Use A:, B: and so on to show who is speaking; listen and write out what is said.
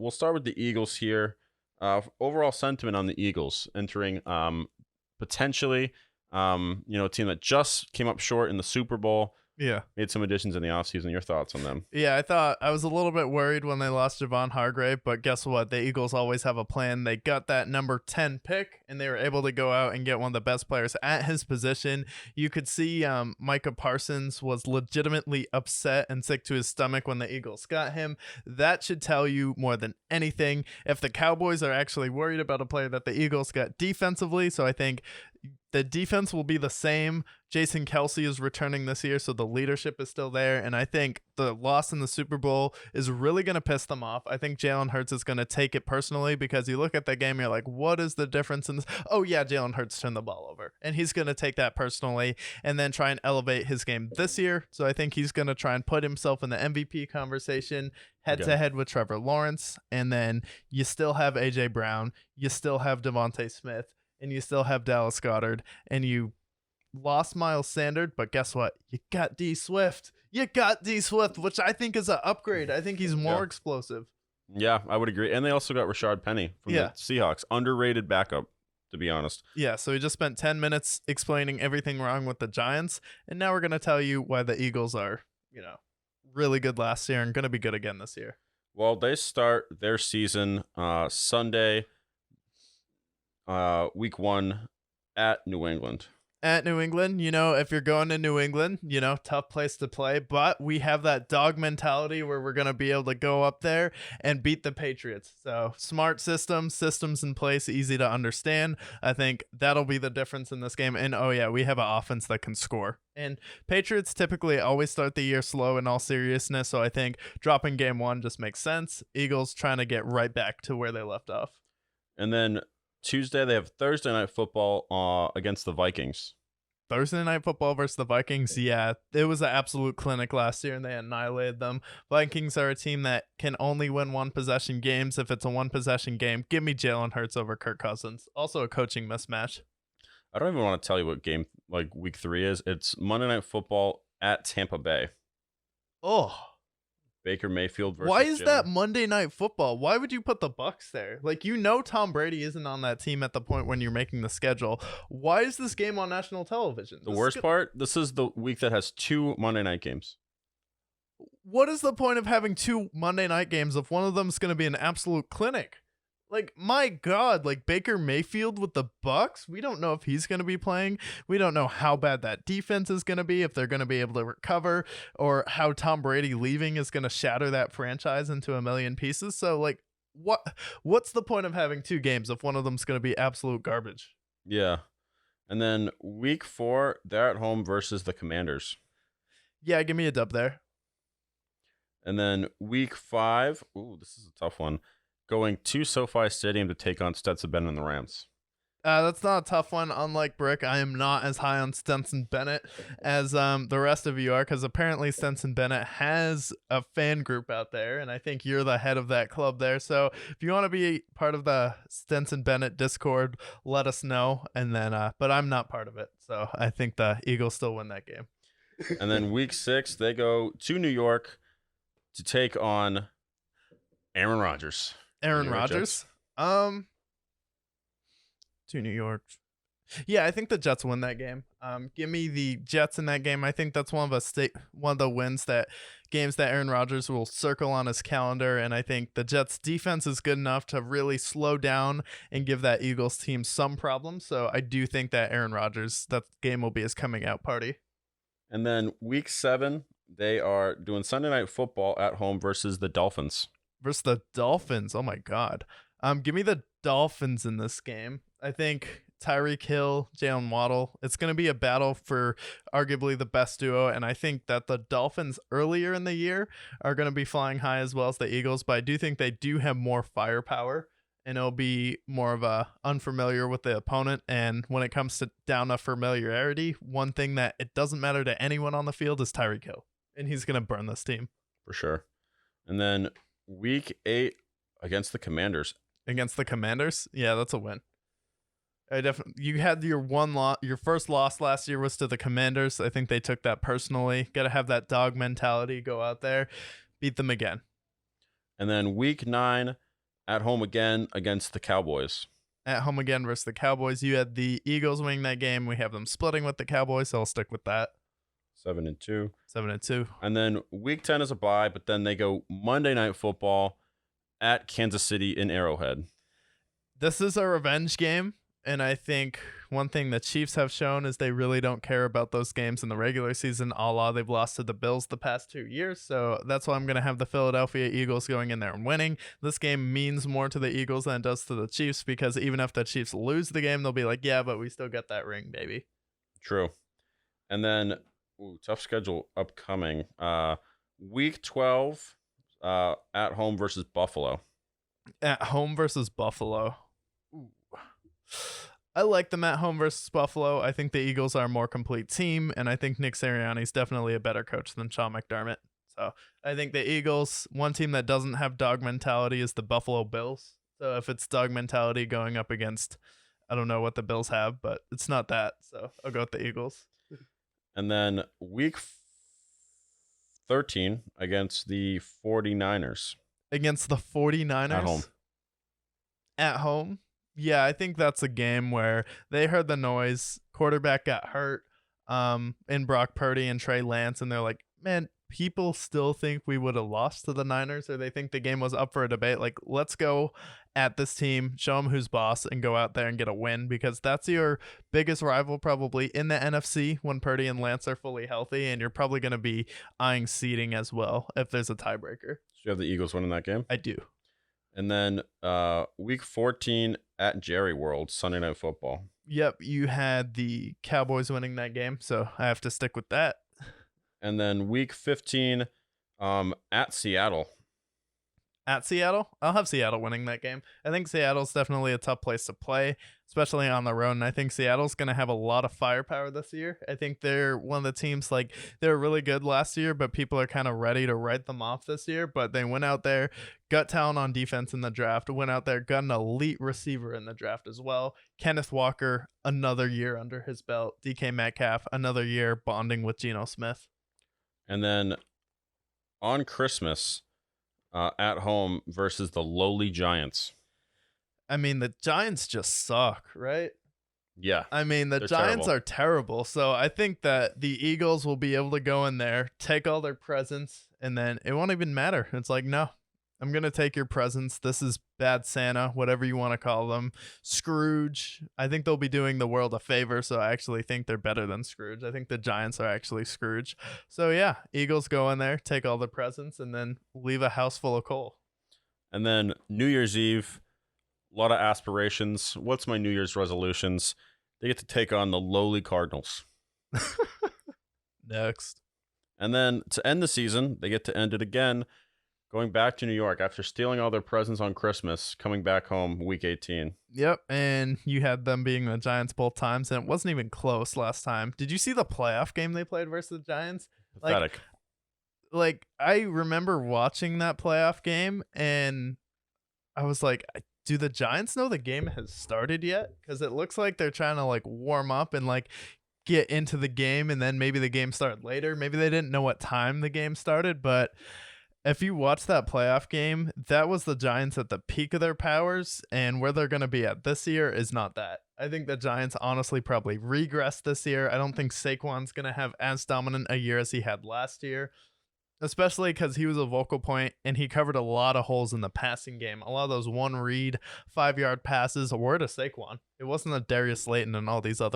A: we'll start with the Eagles here. Overall sentiment on the Eagles entering potentially, a team that just came up short in the Super Bowl.
B: Yeah.
A: Made some additions in the offseason. Your thoughts on them?
B: Yeah, I was a little bit worried when they lost Javon Hargrave, but guess what? The Eagles always have a plan. They got that number 10 pick, and they were able to go out and get one of the best players at his position. You could see Micah Parsons was legitimately upset and sick to his stomach when the Eagles got him. That should tell you more than anything if the Cowboys are actually worried about a player that the Eagles got defensively. So I think the defense will be the same. Jason Kelsey is returning this year, so the leadership is still there. And I think the loss in the Super Bowl is really going to piss them off. I think Jalen Hurts is going to take it personally because you look at the game, you're like, what is the difference in this? Oh, yeah, Jalen Hurts turned the ball over. And he's going to take that personally and then try and elevate his game this year. So I think he's going to try and put himself in the MVP conversation head-to-head with Trevor Lawrence. And then you still have A.J. Brown. You still have Devontae Smith. And you still have Dallas Goedert, and you lost Miles Sanders, but guess what? You got D Swift. Which I think is an upgrade. I think he's more explosive.
A: Yeah, I would agree. And they also got Rashard Penny from the Seahawks. Underrated backup, to be honest.
B: Yeah, so we just spent 10 minutes explaining everything wrong with the Giants, and now we're going to tell you why the Eagles are, really good last year and going to be good again this year.
A: Well, they start their season Sunday, week 1 at New England.
B: At New England, if you're going to New England, tough place to play, but we have that dog mentality where we're going to be able to go up there and beat the Patriots. So smart systems in place, easy to understand. I think that'll be the difference in this game. And we have an offense that can score. And Patriots typically always start the year slow in all seriousness. So I think dropping game 1 just makes sense. Eagles trying to get right back to where they left off.
A: And then Tuesday, they have Thursday Night Football against the Vikings.
B: Thursday Night Football versus the Vikings, yeah. It was an absolute clinic last year, and they annihilated them. Vikings are a team that can only win one-possession games. If it's a one-possession game, give me Jalen Hurts over Kirk Cousins. Also a coaching mismatch.
A: I don't even want to tell you what game, week 3 is. It's Monday Night Football at Tampa Bay.
B: Oh.
A: Baker Mayfield versus
B: Why is
A: Jalen.
B: that Monday Night Football? Why would you put the Bucs there? Tom Brady isn't on that team at the point when you're making the schedule. Why is this game on national television?
A: The worst part, this is the week that has 2 Monday night games.
B: What is the point of having 2 Monday night games if one of them is going to be an absolute clinic? My God, Baker Mayfield with the Bucs, we don't know if he's going to be playing. We don't know how bad that defense is going to be, if they're going to be able to recover, or how Tom Brady leaving is going to shatter that franchise into a million pieces. So, what's the point of having 2 games if one of them's going to be absolute garbage?
A: Yeah. And then week 4, they're at home versus the Commanders.
B: Yeah, give me a dub there.
A: And then week 5, this is a tough one. Going to SoFi Stadium to take on Stetson Bennett and the Rams.
B: That's not a tough one. Unlike Brick, I am not as high on Stetson Bennett as the rest of you are, because apparently Stetson Bennett has a fan group out there, and I think you're the head of that club there. So if you want to be part of the Stetson Bennett Discord, let us know. And then, but I'm not part of it, so I think the Eagles still win that game.
A: And then week 6, they go to New York to take on Aaron Rodgers.
B: Aaron Rodgers? To New York. Yeah, I think the Jets win that game. Give me the Jets in that game. I think that's one of the games that Aaron Rodgers will circle on his calendar, and I think the Jets defense is good enough to really slow down and give that Eagles team some problems. So I do think that Aaron Rodgers, that game will be his coming out party.
A: And then week 7, they are doing Sunday Night Football at home versus the Dolphins.
B: Versus the Dolphins. Oh my God. Give me the Dolphins in this game. I think Tyreek Hill, Jalen Waddle, it's going to be a battle for arguably the best duo. And I think that the Dolphins earlier in the year are going to be flying high as well as the Eagles. But I do think they do have more firepower, and it'll be more of a unfamiliar with the opponent. And when it comes to down to familiarity, one thing that it doesn't matter to anyone on the field is Tyreek Hill. And he's going to burn this team.
A: For sure. And then week 8 against the Commanders.
B: Against the Commanders? Yeah, that's a win. You had your first loss last year was to the Commanders. I think they took that personally. Got to have that dog mentality. Go out there, beat them again.
A: And then week 9, At home again against the Cowboys.
B: At home again versus the Cowboys. You had the Eagles winning that game. We have them splitting with the Cowboys, so I'll stick with that.
A: 7-2.
B: 7-2.
A: And then week 10 is a bye, but then they go Monday Night Football at Kansas City in Arrowhead.
B: This is a revenge game, and I think one thing the Chiefs have shown is they really don't care about those games in the regular season, a la they've lost to the Bills the past 2 years. So that's why I'm going to have the Philadelphia Eagles going in there and winning. This game means more to the Eagles than it does to the Chiefs, because even if the Chiefs lose the game, they'll be like, yeah, but we still got that ring, baby.
A: True. And then tough schedule upcoming. Week 12 at home versus Buffalo.
B: At home versus Buffalo. Ooh. I like them at home versus Buffalo. I think the Eagles are a more complete team, and I think Nick Sirianni's definitely a better coach than Sean McDermott. So I think the Eagles, one team that doesn't have dog mentality is the Buffalo Bills. So if it's dog mentality going up against, I don't know what the Bills have, but it's not that. So I'll go with the Eagles.
A: And then week 13 against the 49ers.
B: Against the 49ers?
A: At home.
B: At home? Yeah, I think that's a game where they heard the noise. Quarterback got hurt in Brock Purdy and Trey Lance, and they're like, man, people still think we would have lost to the Niners, or they think the game was up for a debate. Like, let's go at this team, show them who's boss, and go out there and get a win, because that's your biggest rival probably in the NFC when Purdy and Lance are fully healthy, and you're probably going to be eyeing seeding as well if there's a tiebreaker.
A: So you have the Eagles winning that game?
B: I do.
A: And then week 14 at Jerry World, Sunday Night Football.
B: Yep, you had the Cowboys winning that game, so I have to stick with that.
A: And then week 15 at Seattle.
B: At Seattle? I'll have Seattle winning that game. I think Seattle's definitely a tough place to play, especially on the road. And I think Seattle's going to have a lot of firepower this year. I think they're one of the teams, like, they were really good last year, but people are kind of ready to write them off this year. But they went out there, got talent on defense in the draft, went out there, got an elite receiver in the draft as well. Kenneth Walker, another year under his belt. DK Metcalf, another year bonding with Geno Smith.
A: And then on Christmas, at home versus the lowly Giants.
B: I mean, the Giants just suck, right?
A: Yeah.
B: I mean, the Giants are terrible. So I think that the Eagles will be able to go in there, take all their presents, and then it won't even matter. It's like, no, I'm going to take your presents. This is bad Santa, whatever you want to call them. Scrooge. I think they'll be doing the world a favor, so I actually think they're better than Scrooge. I think the Giants are actually Scrooge. So yeah, Eagles go in there, take all the presents, and then leave a house full of coal.
A: And then New Year's Eve, a lot of aspirations. What's my New Year's resolutions? They get to take on the lowly Cardinals.
B: Next.
A: And then to end the season, they get to end it again, going back to New York after stealing all their presents on Christmas, coming back home week 18.
B: Yep, and you had them being the Giants both times, and it wasn't even close last time. Did you see the playoff game they played versus the Giants?
A: Pathetic.
B: Like I remember watching that playoff game, and I was like, do the Giants know the game has started yet? Because it looks like they're trying to, like, warm up and, like, get into the game, and then maybe the game started later. Maybe they didn't know what time the game started, but if you watch that playoff game, that was the Giants at the peak of their powers, and where they're going to be at this year is not that. I think the Giants honestly probably regressed this year. I don't think Saquon's going to have as dominant a year as he had last year, especially because he was a vocal point and he covered a lot of holes in the passing game. A lot of those one read, 5-yard passes were to Saquon. It wasn't a Darius Slayton and all these other